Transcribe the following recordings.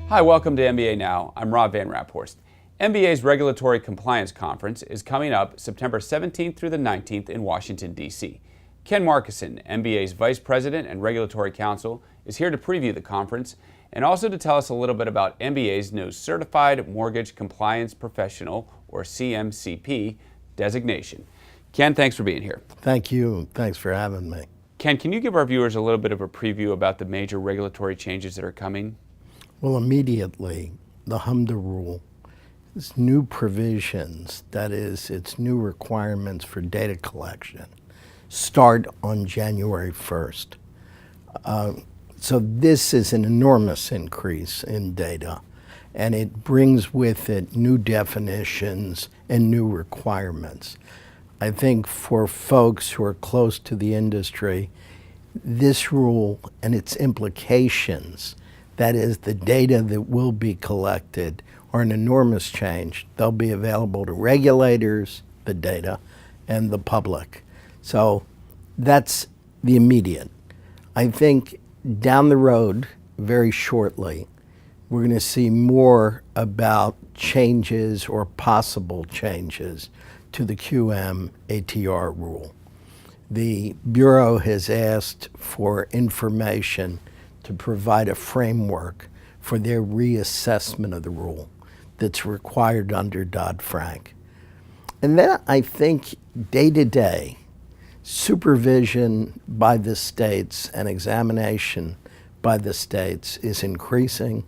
Hi, welcome to MBA Now. I'm Rob Van Raphorst. MBA's Regulatory Compliance Conference is coming up September 17th through the 19th in Washington, D.C. Ken Markison, MBA's Vice President and Regulatory Counsel, is here to preview the conference and also to tell us a little bit about MBA's new Certified Mortgage Compliance Professional, or CMCP, designation. Ken, thanks for being here. Thank you. Thanks for having me. Ken, can you give our viewers a little bit of a preview about the major regulatory changes that are coming? Well, immediately, the HMDA rule, its new provisions, that is, its new requirements for data collection, start on January 1st. So this is an enormous increase in data, and it brings with it new definitions and new requirements. I think for folks who are close to the industry, this rule and its implications, that is, the data that will be collected, are an enormous change. They'll be available to regulators, the data, and the public. So that's the immediate. I think down the road, very shortly, we're going to see more about changes or possible changes to the QM ATR rule. The Bureau has asked for information to provide a framework for their reassessment of the rule that's required under Dodd-Frank. And then I think day-to-day supervision by the states and examination by the states is increasing.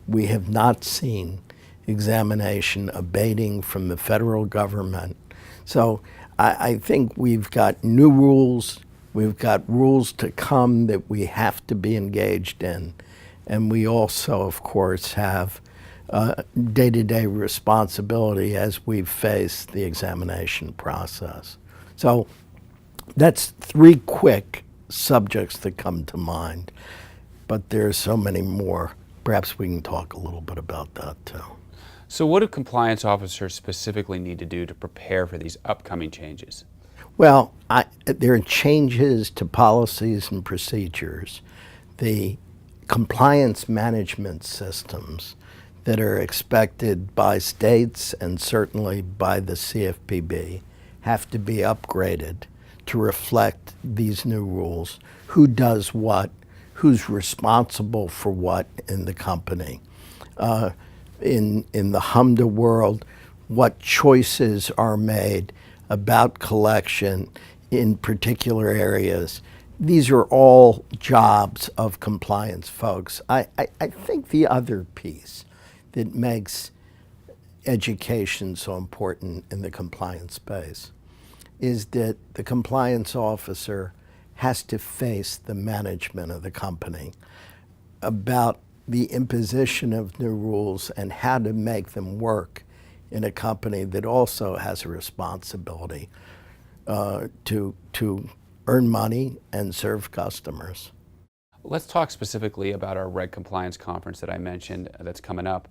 We have not seen examination abating from the federal government. So I think we've got new rules. We've got rules to come that we have to be engaged in. And we also, of course, have day-to-day responsibility as we face the examination process. So that's three quick subjects that come to mind. But there's so many more. Perhaps we can talk a little bit about that, too. So what do compliance officers specifically need to do to prepare for these upcoming changes? Well, there are changes to policies and procedures. The compliance management systems that are expected by states and certainly by the CFPB have to be upgraded to reflect these new rules. Who does what? Who's responsible for what in the company? In the HMDA world, what choices are made about collection in particular areas. These are all jobs of compliance folks. I think the other piece that makes education so important in the compliance space is that the compliance officer has to face the management of the company about the imposition of new rules and how to make them work in a company that also has a responsibility to earn money and serve customers. Let's talk specifically about our Reg Compliance Conference that I mentioned that's coming up.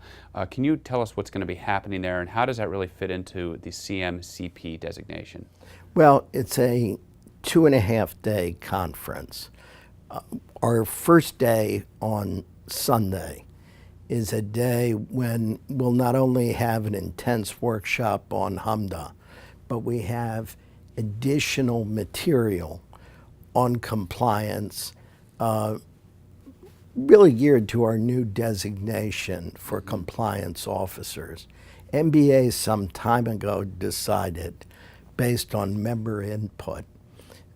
Can you tell us what's going to be happening there, and how does that really fit into the CMCP designation? Well, it's a 2.5-day conference. Our first day on Sunday is a day when we'll not only have an intense workshop on HMDA, but we have additional material on compliance really geared to our new designation for compliance officers. MBA some time ago decided, based on member input,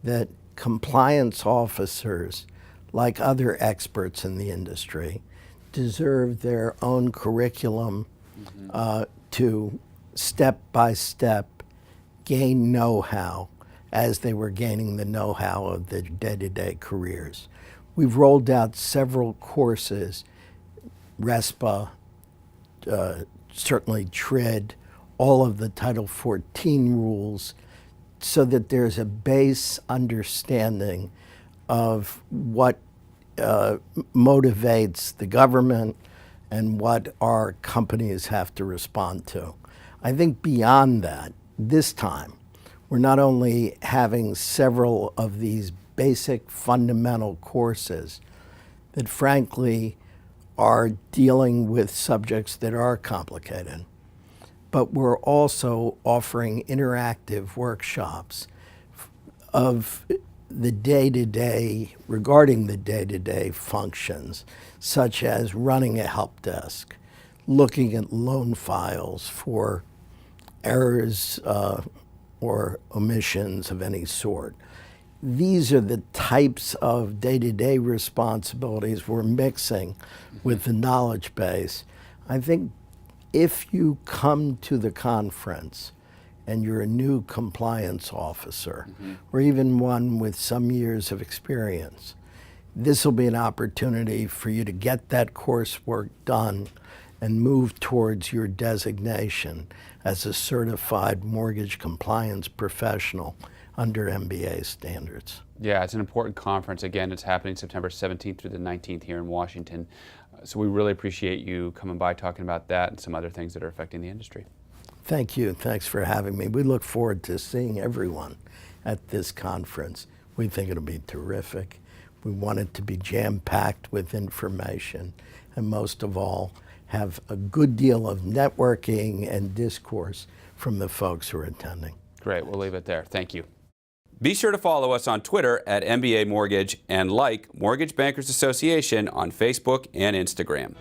that compliance officers, like other experts in the industry, deserve their own curriculum to step by step gain know-how as they were gaining the know-how of their day-to-day careers. We've rolled out several courses, RESPA, certainly TRID, all of the Title 14 rules, so that there's a base understanding of what motivates the government and what our companies have to respond to. I think beyond that, this time, we're not only having several of these basic fundamental courses that frankly are dealing with subjects that are complicated, but we're also offering interactive workshops of the day-to-day, regarding the day-to-day functions, such as running a help desk, looking at loan files for errors or omissions of any sort. These are the types of day-to-day responsibilities we're mixing with the knowledge base. I think if you come to the conference and you're a new compliance officer, or even one with some years of experience, this will be an opportunity for you to get that coursework done and move towards your designation as a certified mortgage compliance professional under MBA standards. Yeah, it's an important conference. Again, it's happening September 17th through the 19th here in Washington. So we really appreciate you coming by, talking about that and some other things that are affecting the industry. Thank you. Thanks for having me. We look forward to seeing everyone at this conference. We think it'll be terrific. We want it to be jam-packed with information, and most of all, have a good deal of networking and discourse from the folks who are attending. Great. We'll leave it there. Thank you. Be sure to follow us on Twitter at MBA Mortgage and like Mortgage Bankers Association on Facebook and Instagram.